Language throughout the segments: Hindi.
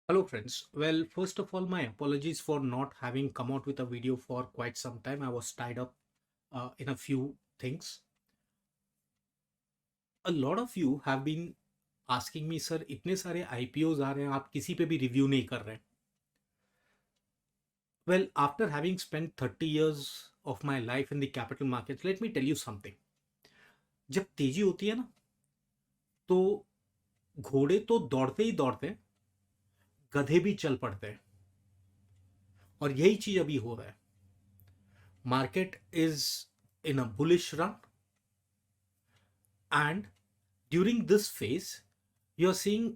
Hello friends. Well, first of all, my apologies for not having come out with a video for quite some time. I was tied up in a few things. A lot of you have been asking me, sir, इतने सारे IPOs आ रहे हैं, आप किसी पे भी रिव्यू नहीं कर रहे. Well, after having spent 30 years of my life in the capital markets, let me tell you something. जब तेजी होती है ना, तो घोड़े तो दौड़ते ही दौड़ते हैं, गधे भी चल पड़ते हैं. और यही चीज अभी हो रहा है. Market is in a bullish run. And during this phase, you're seeing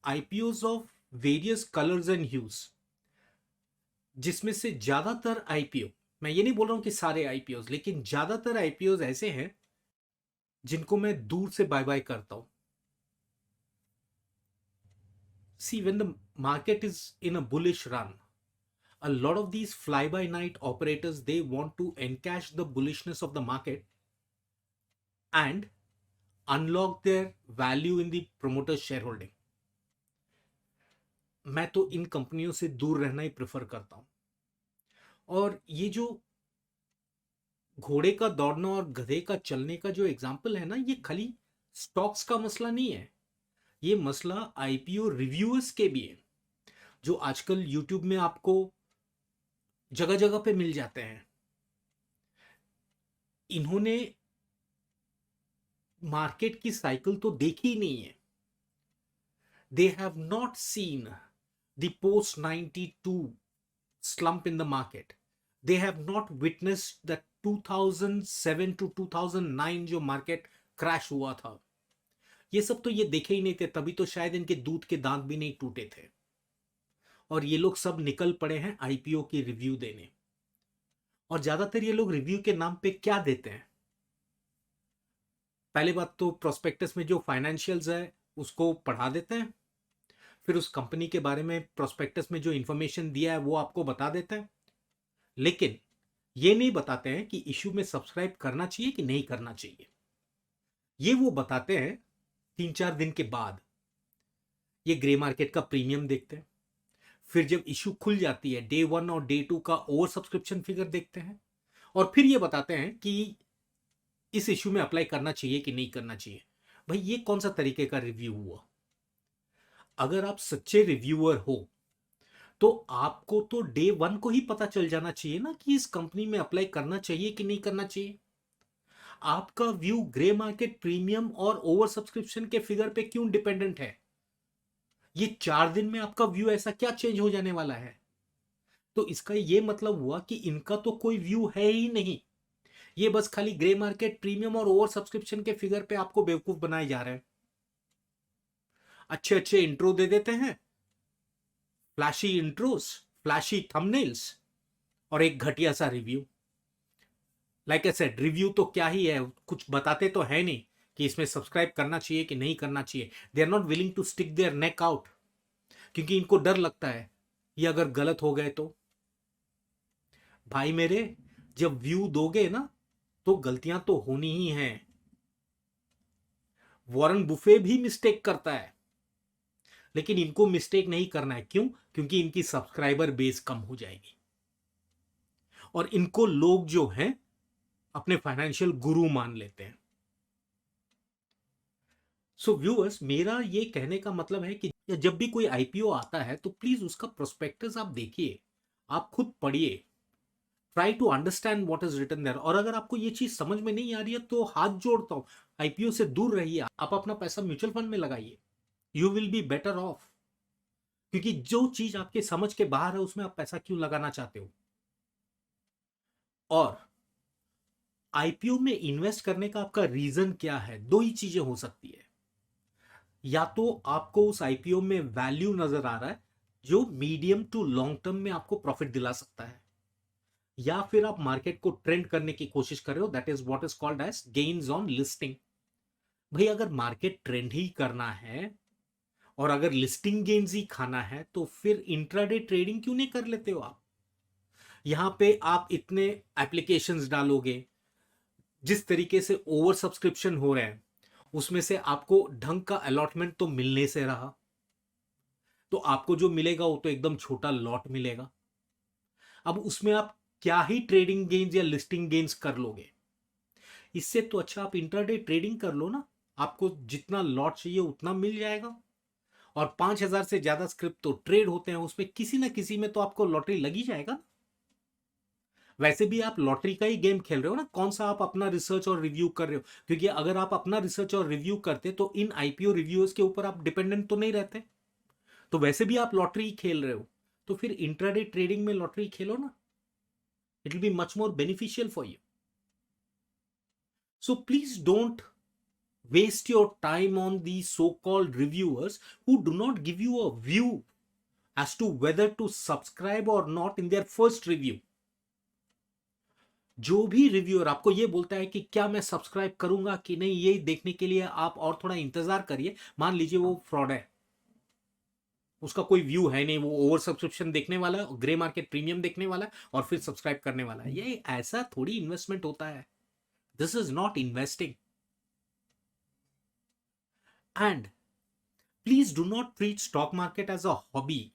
IPOs of various colors and hues, जिसमें से ज्यादातर IPO, मैं ये नहीं बोल रहा हूं कि सारे IPOs, लेकिन ज्यादातर IPOs ऐसे हैं जिनको मैं दूर से बाय बाय करता हूं. See, when the market is in a bullish run, a lot of these fly by night operators, they want to encash the bullishness of the market and unlock their value in the promoter shareholding. मैं तो इन कंपनियों से दूर रहना ही प्रेफर करता हूं. और ये जो घोड़े का दौड़ना और गधे का चलने का जो एग्जाम्पल है ना, ये खाली स्टॉक्स का मसला नहीं है. ये मसला आईपीओ रिव्यूअर्स के भी है, जो आजकल यूट्यूब में आपको जगह जगह पे मिल जाते हैं. इन्होंने मार्केट की साइकिल तो देखी ही नहीं है. They have not seen the post 92 slump in the market. They have not witnessed the 2007 to 2009 जो मार्केट क्रैश हुआ था. ये सब तो ये देखे ही नहीं थे, तभी तो शायद इनके दूध के दांत भी नहीं टूटे थे. और ये लोग सब निकल पड़े हैं आईपीओ की रिव्यू देने. और ज्यादातर ये लोग रिव्यू के नाम पे क्या देते हैं? पहले बात तो प्रोस्पेक्टस में जो फाइनेंशियल्स है उसको पढ़ा देते हैं. फिर उस कंपनी के बारे में प्रोस्पेक्टस में जो इंफॉर्मेशन दिया है वो आपको बता देते हैं. लेकिन ये नहीं बताते हैं कि इशू में सब्सक्राइब करना चाहिए कि नहीं करना चाहिए. ये वो बताते हैं 3-4 दिन के बाद. ये ग्रे मार्केट का प्रीमियम देखते हैं. फिर जब इशू खुल जाती है, डे 1 और डे 2 का ओवर सब्सक्रिप्शन फिगर देखते हैं. और फिर ये बताते हैं कि इस इशू में अप्लाई करना चाहिए कि नहीं करना चाहिए. भाई, ये कौन सा तरीके का रिव्यू हुआ? अगर आप सच्चे रिव्यूअर हो तो आपको तो डे 1 को ही पता चल जाना चाहिए ना कि इस कंपनी में अप्लाई करना चाहिए कि नहीं करना चाहिए. आपका व्यू ग्रे मार्केट प्रीमियम और ओवर सब्सक्रिप्शन के फिगर पे क्यों डिपेंडेंट है? ये 4 दिन में आपका व्यू ऐसा क्या चेंज हो जाने वाला है? तो इसका ये मतलब हुआ कि इनका तो कोई व्यू है ही नहीं. ये बस खाली ग्रे मार्केट प्रीमियम और ओवर सब्सक्रिप्शन के फिगर पे आपको बेवकूफ बनाए जा रहे हैं. अच्छे अच्छे इंट्रो दे देते हैं, फ्लैशी इंट्रोस, फ्लैशी थंबनेल्स, और एक घटिया सा review. Like I said, review तो क्या ही है, कुछ बताते तो है नहीं कि इसमें सब्सक्राइब करना चाहिए कि नहीं करना चाहिए. They are not willing to stick their neck out, क्योंकि इनको डर लगता है ये अगर गलत हो गए तो. भाई मेरे, जब व्यू दोगे ना तो गलतियां तो होनी ही हैं. वॉरेन बुफे भी मिस्टेक करता है, लेकिन इनको मिस्टेक नहीं करना है. क्यों? क्योंकि इनकी सब्सक्राइबर बेस कम हो जाएगी. और इनको लोग जो हैं अपने फाइनेंशियल गुरु मान लेते हैं. सो व्यूअर्स, मेरा ये कहने का मतलब है कि जब भी कोई आईपीओ आता है तो प्लीज उसका प्रोस्पेक्टस आप देखिए, आप खुद पढ़िए. Try to understand what is written there. और अगर आपको ये चीज समझ में नहीं आ रही है तो हाथ जोड़ता हूं, आईपीओ से दूर रहिए. आप अपना पैसा म्यूचुअल फंड में लगाइए. You will be better of. क्योंकि जो चीज आपके समझ के बाहर है उसमें आप पैसा क्यों लगाना चाहते हो? और आईपीओ में इन्वेस्ट करने का आपका रीजन क्या है? दो ही चीजें हो सकती है. या तो आपको उस आईपीओ में वैल्यू नजर आ रहा है जो मीडियम टू लॉन्ग टर्म में आपको प्रॉफिट दिला सकता है, या फिर आप मार्केट को ट्रेंड करने की कोशिश कर रहे हो. That is what is called as gains on listing. भाई, अगर मार्केट ट्रेंड ही करना है और अगर लिस्टिंग गेन्स ही खाना है तो फिर इंट्राडे ट्रेडिंग क्यों नहीं कर लेते हो आप? यहां पे आप इतने एप्लीकेशंस डालोगे, जिस तरीके से ओवर सब्सक्रिप्शन हो रहे हैं उसमें से आपको ढंग का अलॉटमेंट तो मिलने से रहा. तो आपको जो मिलेगा वो तो एकदम छोटा लॉट मिलेगा। अब उसमें आप क्या ही ट्रेडिंग गेन्स या लिस्टिंग गेन्स कर लोगे। इससे तो अच्छा आप इंट्राडे ट्रेडिंग कर लो ना, आपको जितना लॉट चाहिए उतना मिल जाएगा। और 5,000 से ज्यादा स्क्रिप्ट तो ट्रेड होते हैं, उसमें किसी ना किसी में तो आपको लॉटरी लगी जाएगा। वैसे भी आप लॉटरी का ही गेम खेल रहे हो ना, कौन सा आप अपना रिसर्च और रिव्यू कर रहे हो, क्योंकि अगर आप अपना रिसर्च और रिव्यू करते तो इन आईपीओ रिव्यूअर्स के ऊपर आप डिपेंडेंट तो नहीं रहते। तो वैसे भी आप लॉटरी खेल रहे हो, तो फिर इंट्राडे ट्रेडिंग में लॉटरी खेलो ना, it will be much more beneficial for you. So please don't waste your time on these so-called reviewers who do not give you a view as to whether to subscribe or not in their first review। जो भी रिव्यूअर आपको ये बोलता है कि क्या मैं सब्सक्राइब करूंगा कि नहीं, ये देखने के लिए आप और थोड़ा इंतजार करिए, मान लीजिए वो फ्रॉड है, उसका कोई व्यू है नहीं, वो ओवर सब्सक्रिप्शन देखने वाला है, ग्रे मार्केट प्रीमियम देखने वाला है और फिर सब्सक्राइब करने वाला है। ये ऐसा थोड़ी इन्वेस्टमेंट होता है। This is not investing. And please do not treat stock market as a hobby.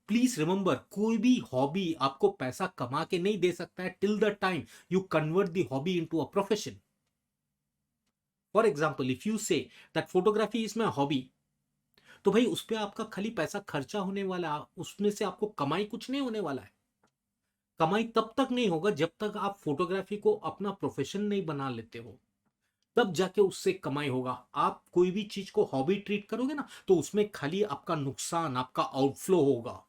Please remember, कोई भी हॉबी आपको पैसा कमा के नहीं दे सकता है till the time you convert the hobby into a profession. For example, if you say that photography is my hobby, तो भाई उस पर आपका खाली पैसा खर्चा होने वाला, उसमें से आपको कमाई कुछ नहीं होने वाला है। कमाई तब तक नहीं होगा जब तक आप फोटोग्राफी को अपना प्रोफेशन नहीं बना लेते हो, तब जाके उससे कमाई होगा। आप कोई भी चीज को हॉबी ट्रीट करोगे ना, तो उसमें खाली आपका नुकसान, आपका आउटफ्लो होगा।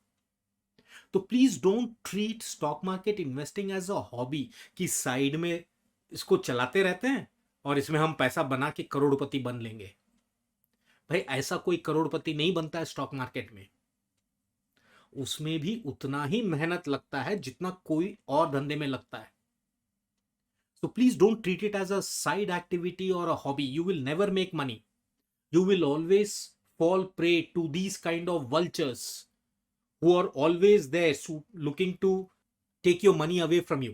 तो please don't treat stock market investing as a hobby, कि साइड में इसको चलाते रहते हैं और इसमें हम पैसा बना के करोड़पति बन लेंगे। भाई ऐसा कोई करोड़पति नहीं बनता है स्टॉक मार्केट में, उसमें भी उतना ही मेहनत लगता है जितना कोई और धंधे में लगता है। So please don't treat it as a side activity or a hobby. You will never make money. You will always fall prey to these kind of vultures who are always there looking to take your money away from you.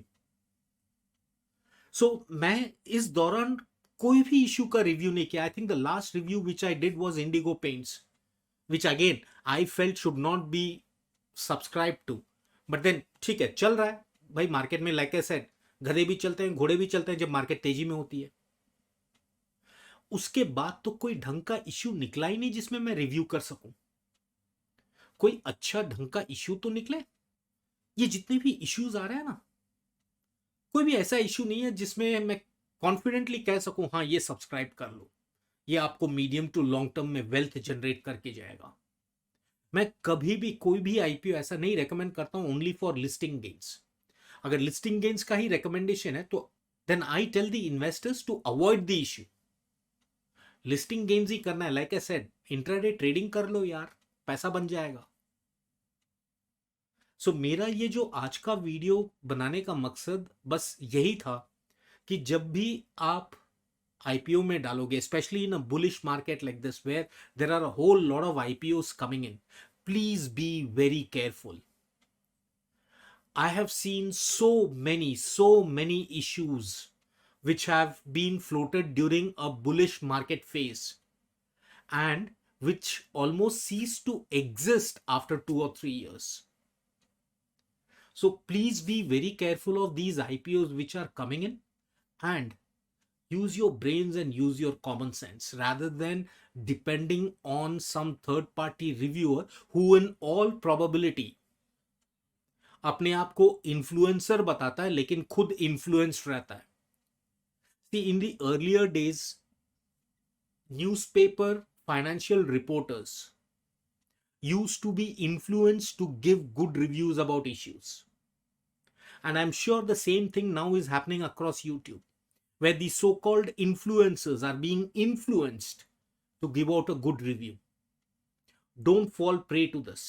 So मैं इस दौरान कोई भी इशू का रिव्यू नहीं किया। I think the last review which I did was Indigo Paints, which again I felt should not be subscribe to, but then ठीक है, चल रहा है भाई मार्केट में। लाइक आई सेड, गधे भी चलते हैं, घोड़े भी चलते हैं जब मार्केट तेजी में होती है। उसके बाद तो कोई ढंग का इश्यू निकला ही नहीं जिसमें मैं रिव्यू कर सकूं। कोई अच्छा ढंग का इश्यू तो निकले। ये जितने भी इश्यूज आ रहे हैं ना, कोई भी ऐसा इश्यू नहीं है जिसमें मैं कॉन्फिडेंटली कह सकूं हाँ ये सब्सक्राइब कर लो, ये आपको मीडियम टू लॉन्ग टर्म में वेल्थ जनरेट करके जाएगा। मैं कभी भी कोई भी आईपीओ ऐसा नहीं रेकमेंड करता हूं ओनली फॉर लिस्टिंग गेन्स। अगर लिस्टिंग गेन्स का ही रिकमेंडेशन है तो then I tell the investors to avoid the issue. Listing gains ही करना है, like I said, intraday trading कर लो यार, पैसा बन जाएगा। सो मेरा ये जो आज का वीडियो बनाने का मकसद बस यही था कि जब भी आप आईपीओ में डालोगे, specially in a bullish market like this where there are a whole lot of IPOs coming in, please be very careful. I have seen so many issues which have been floated during a bullish market phase and which almost cease to exist after 2 or 3 years. So please be very careful of these IPOs which are coming in, and use your brains and use your common sense rather than depending on some third party reviewer who in all probability अपने आप को इन्फ्लुएंसर बताता है लेकिन खुद इन्फ्लुएंस्ड रहता है। See, in the earlier days, newspaper financial reporters used to be influenced to give good reviews about issues. And I'm sure the same thing now is happening across YouTube, where the so-called influencers are being influenced to give out a good review. Don't fall prey to this.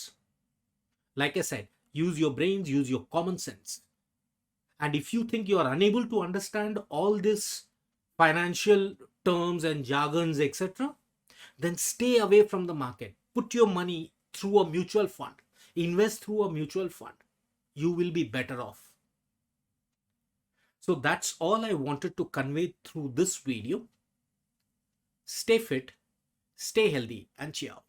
Like I said, use your brains, use your common sense. And if you think you are unable to understand all this financial terms and jargons, etc., then stay away from the market. Put your money through a mutual fund. Invest through a mutual fund. You will be better off. So that's all I wanted to convey through this video. Stay fit, stay healthy, and ciao.